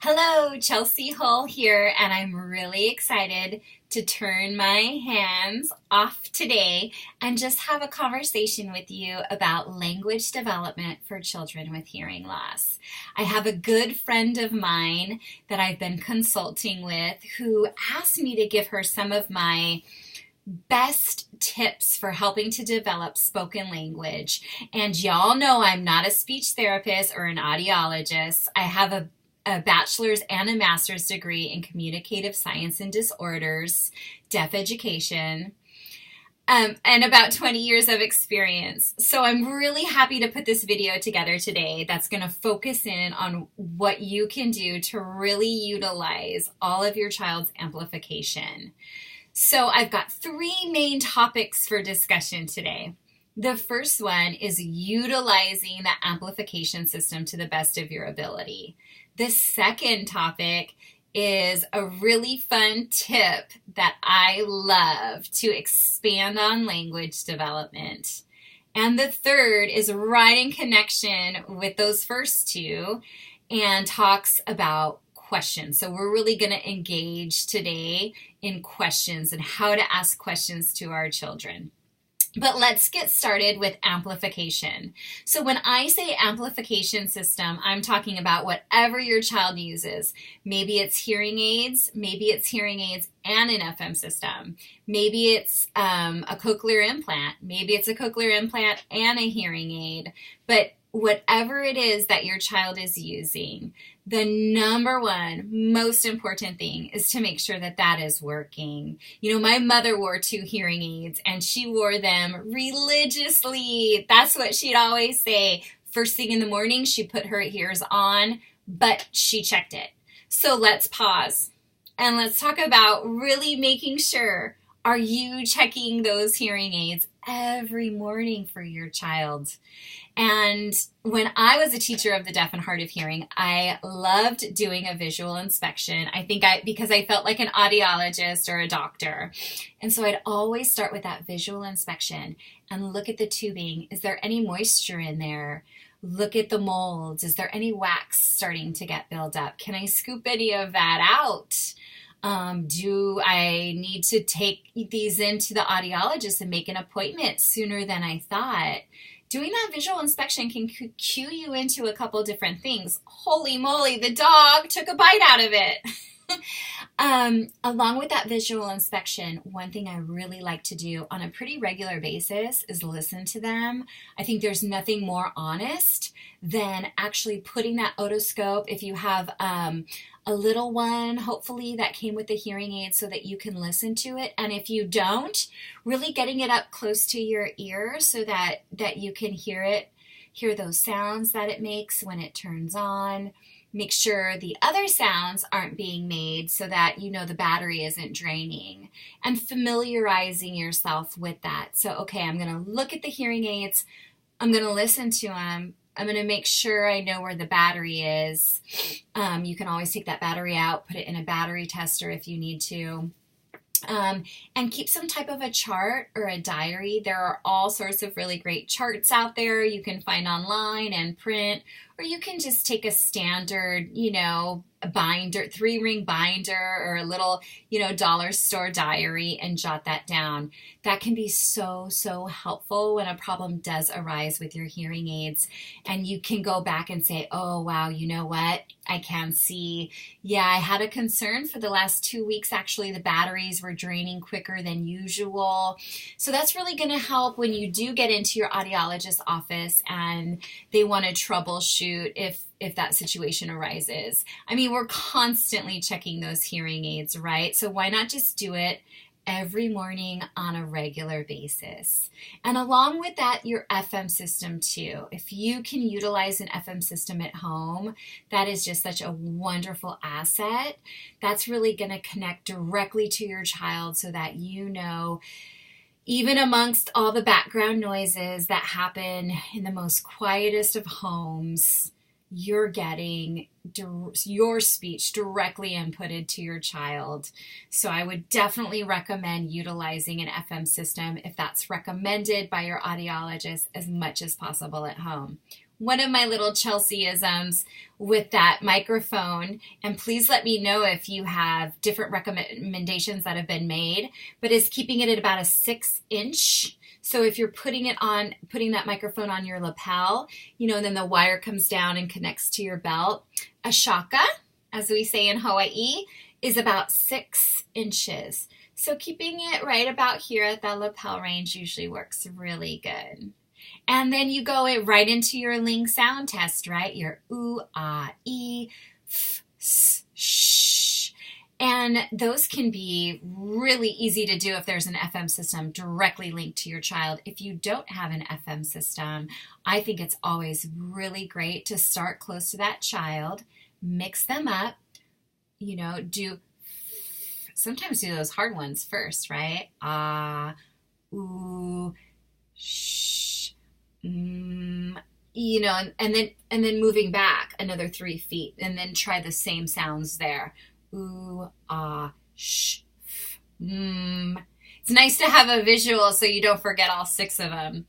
Hello, Chelsea Hull here, and I'm really excited to turn my hands off today and just have a conversation with you about language development for children with hearing loss. I have a good friend of mine that I've been consulting with who asked me to give her some of my best tips for helping to develop spoken language. And y'all know I'm not a speech therapist or an audiologist. I have a bachelor's and a master's degree in communicative science and disorders, deaf education, and about 20 years of experience. So I'm really happy to put this video together today that's going to focus in on what you can do to really utilize all of your child's amplification. So I've got three main topics for discussion today. The first one is utilizing the amplification system to the best of your ability. The second topic is a really fun tip that I love to expand on language development. And the third is right in connection with those first two and talks about questions. So we're really going to engage today in questions and how to ask questions to our children. But let's get started with amplification. So when I say amplification system, I'm talking about whatever your child uses. Maybe it's hearing aids, maybe it's hearing aids and an FM system. Maybe it's a cochlear implant, maybe it's a cochlear implant and a hearing aid. But whatever it is that your child is using, the number one most important thing is to make sure that that is working. You know, my mother wore two hearing aids and she wore them religiously. That's what she'd always say. First thing in the morning, she put her ears on, but she checked it. So let's pause and let's talk about really making sure, are you checking those hearing aids every morning for your child? And when I was a teacher of the deaf and hard of hearing, I loved doing a visual inspection. Because I felt like an audiologist or a doctor. And so I'd always start with that visual inspection and look at the tubing. Is there any moisture in there? Look at the molds. Is there any wax starting to get built up? Can I scoop any of that out? Do I need to take these into the audiologist and make an appointment sooner than I thought? Doing that visual inspection can cue you into a couple different things. Holy moly, the dog took a bite out of it. Along with that visual inspection, one thing I really like to do on a pretty regular basis is listen to them. I think there's nothing more honest than actually putting that otoscope, if you have a little one, hopefully that came with the hearing aid so that you can listen to it. And if you don't, really getting it up close to your ear so that you can hear those sounds that it makes when it turns on. Make sure the other sounds aren't being made so that you know the battery isn't draining, and familiarizing yourself with that. So, okay, I'm going to look at the hearing aids. I'm going to listen to them. I'm going to make sure I know where the battery is. You can always take that battery out, put it in a battery tester if you need to. And keep some type of a chart or a diary. There are all sorts of really great charts out there you can find online and print, or you can just take a standard, a binder, 3-ring binder, or a little, dollar store diary and jot that down. That can be so, so helpful when a problem does arise with your hearing aids. And you can go back and say, oh, wow, you know what? I can see, I had a concern for the last 2 weeks. Actually, the batteries were draining quicker than usual. So that's really going to help when you do get into your audiologist's office and they want to troubleshoot if that situation arises. I mean, we're constantly checking those hearing aids, right? So why not just do it every morning on a regular basis? And along with that, your FM system too. If you can utilize an FM system at home, that is just such a wonderful asset. That's really going to connect directly to your child so that even amongst all the background noises that happen in the most quietest of homes, you're getting your speech directly inputted to your child. So I would definitely recommend utilizing an FM system if that's recommended by your audiologist as much as possible at home. one of my little Chelseaisms with that microphone. And please let me know if you have different recommendations that have been made, but is keeping it at about a 6-inch. So if you're putting that microphone on your lapel, and then the wire comes down and connects to your belt. A shaka, as we say in Hawaii, is about 6 inches. So keeping it right about here at that lapel range usually works really good. And then you go right into your ling sound test, right? Your ooh, ah, ee, f, s, sh. And those can be really easy to do if there's an FM system directly linked to your child. If you don't have an FM system, I think it's always really great to start close to that child, mix them up, sometimes do those hard ones first, right? Ah, ooh, sh, and then moving back another 3 feet, and then try the same sounds there. Ooh, ah, sh, f, It's nice to have a visual so you don't forget all 6 of them.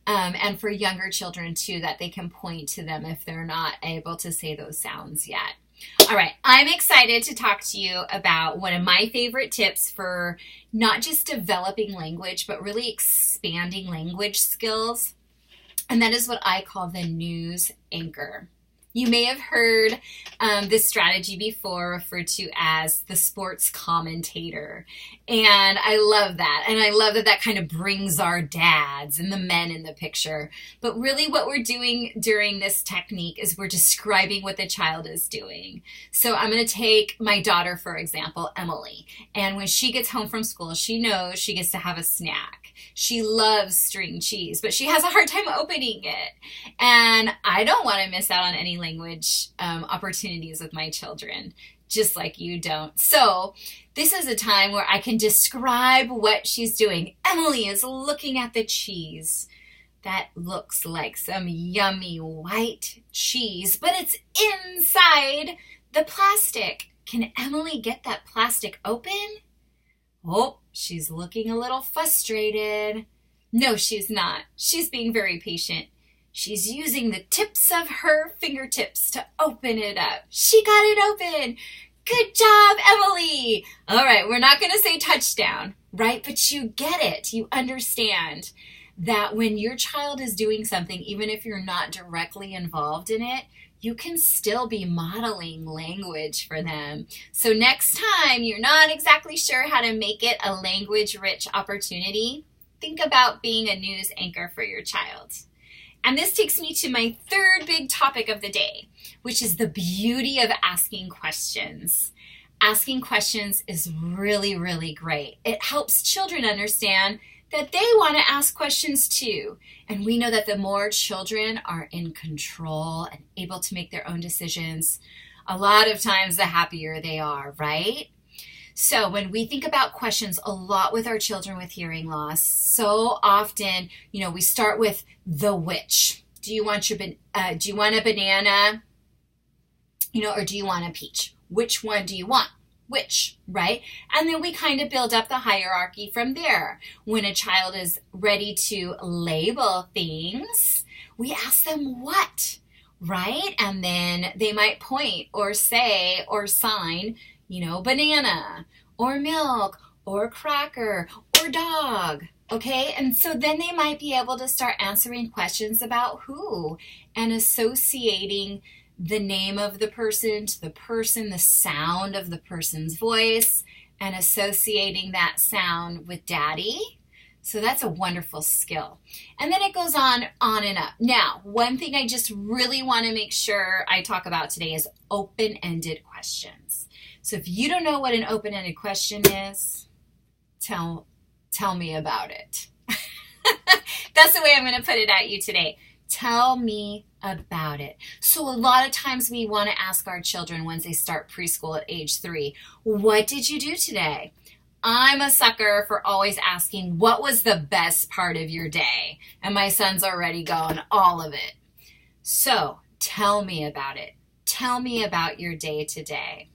And for younger children too, that they can point to them if they're not able to say those sounds yet. All right, I'm excited to talk to you about one of my favorite tips for not just developing language, but really expanding language skills. And that is what I call the news anchor. You may have heard this strategy before referred to as the sports commentator. And I love that. And I love that that kind of brings our dads and the men in the picture. But really what we're doing during this technique is we're describing what the child is doing. So I'm going to take my daughter, for example, Emily. And when she gets home from school, she knows she gets to have a snack. She loves string cheese, but she has a hard time opening it. And I don't want to miss out on any language opportunities with my children, just like you don't. So this is a time where I can describe what she's doing. Emily is looking at the cheese. That looks like some yummy white cheese, but it's inside the plastic. Can Emily get that plastic open? Oh, she's looking a little frustrated. No, she's not. She's being very patient. She's using the tips of her fingertips to open it up. She got it open. Good job, Emily. All right, we're not going to say touchdown, right? But you get it. You understand that when your child is doing something, even if you're not directly involved in it, you can still be modeling language for them. So next time you're not exactly sure how to make it a language-rich opportunity, think about being a news anchor for your child. And this takes me to my third big topic of the day, which is the beauty of asking questions. Asking questions is really, really great. It helps children understand that they want to ask questions too. And we know that the more children are in control and able to make their own decisions, a lot of times the happier they are, right? So when we think about questions a lot with our children with hearing loss, so often, we start with the which. Do you want a banana? Or do you want a peach? Which one do you want? Which, right? And then we kind of build up the hierarchy from there. When a child is ready to label things, we ask them what, right? And then they might point or say or sign, banana or milk or cracker or dog, okay? And so then they might be able to start answering questions about who and associating the name of the person to the person, the sound of the person's voice, and associating that sound with daddy. So that's a wonderful skill. And then it goes on and up. Now, one thing I just really want to make sure I talk about today is open-ended questions. So if you don't know what an open-ended question is, tell me about it. That's the way I'm going to put it at you today. Tell me about it. So a lot of times we want to ask our children once they start preschool at age 3, what did you do today? I'm a sucker for always asking, what was the best part of your day? And my son's already going, all of it. So tell me about it. Tell me about your day today.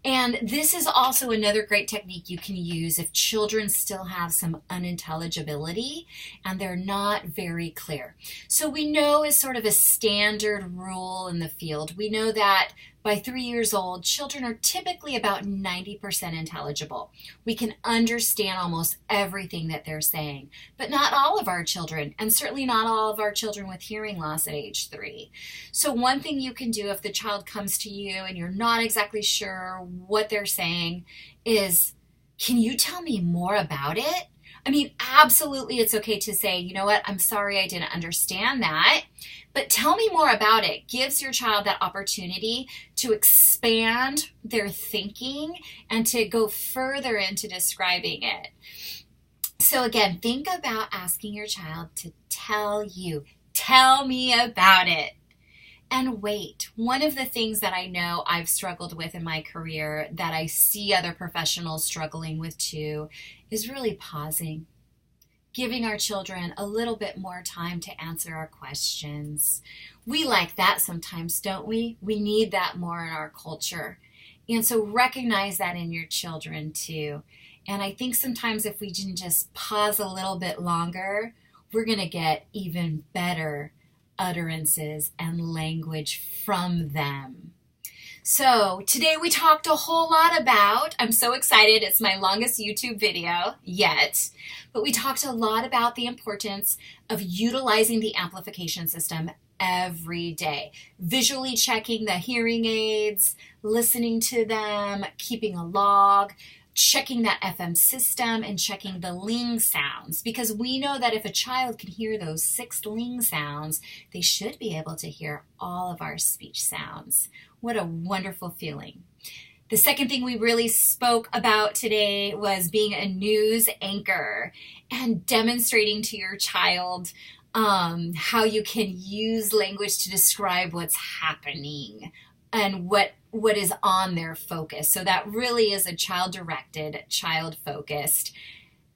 And this is also another great technique you can use if children still have some unintelligibility and they're not very clear. So we know as sort of a standard rule in the field, we know that by 3 years old, children are typically about 90% intelligible. We can understand almost everything that they're saying, but not all of our children, and certainly not all of our children with hearing loss at age 3. So one thing you can do if the child comes to you and you're not exactly sure what they're saying is, can you tell me more about it? I mean, absolutely it's okay to say, you know what, I'm sorry I didn't understand that, but tell me more about it. Gives your child that opportunity to expand their thinking and to go further into describing it. So again, think about asking your child to tell me about it. And wait, one of the things that I know I've struggled with in my career that I see other professionals struggling with too is really pausing, giving our children a little bit more time to answer our questions. We like that sometimes, don't we? We need that more in our culture. And so recognize that in your children too. And I think sometimes if we can just pause a little bit longer, we're going to get even better utterances and language from them. So today we talked a whole lot about, I'm so excited, it's my longest YouTube video yet, but we talked a lot about the importance of utilizing the amplification system every day. Visually checking the hearing aids, listening to them, keeping a log, checking that FM system, and checking the ling sounds, because we know that if a child can hear those 6 ling sounds, they should be able to hear all of our speech sounds. What a wonderful feeling. The second thing we really spoke about today was being a news anchor and demonstrating to your child how you can use language to describe what's happening and what is on their focus. So that really is a child-directed, child-focused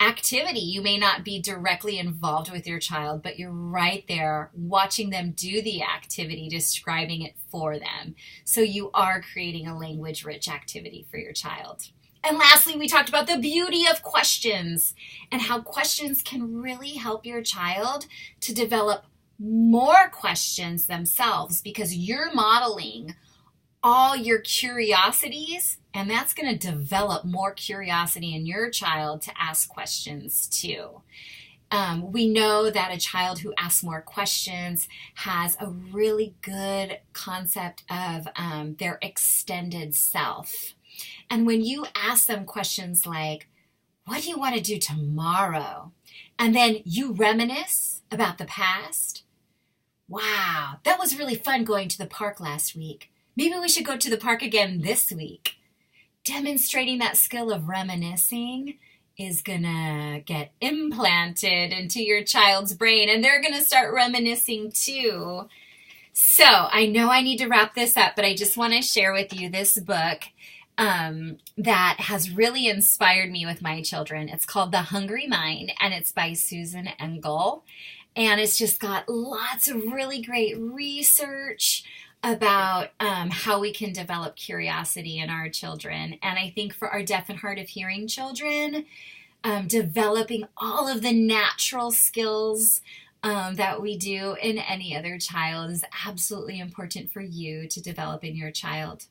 activity. You may not be directly involved with your child, but you're right there watching them do the activity, describing it for them. So you are creating a language-rich activity for your child. And lastly, we talked about the beauty of questions and how questions can really help your child to develop more questions themselves, because you're modeling all your curiosities, and that's going to develop more curiosity in your child to ask questions too. We know that a child who asks more questions has a really good concept of their extended self. And when you ask them questions like, what do you want to do tomorrow? And then you reminisce about the past. Wow, that was really fun going to the park last week. Maybe we should go to the park again this week. Demonstrating that skill of reminiscing is gonna get implanted into your child's brain, and they're gonna start reminiscing too. So I know I need to wrap this up, but I just want to share with you this book that has really inspired me with my children. It's called The Hungry Mind, and it's by Susan Engel. And it's just got lots of really great research about how we can develop curiosity in our children. And I think for our deaf and hard of hearing children, developing all of the natural skills that we do in any other child is absolutely important for you to develop in your child.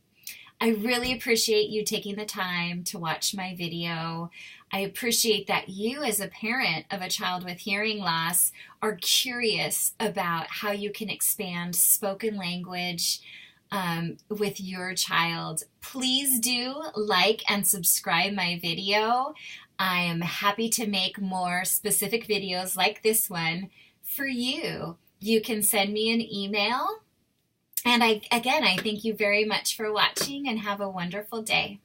I really appreciate you taking the time to watch my video. I appreciate that you, as a parent of a child with hearing loss, are curious about how you can expand spoken language with your child. Please do like and subscribe my video. I am happy to make more specific videos like this one for you. You can send me an email. And I thank you very much for watching, and have a wonderful day.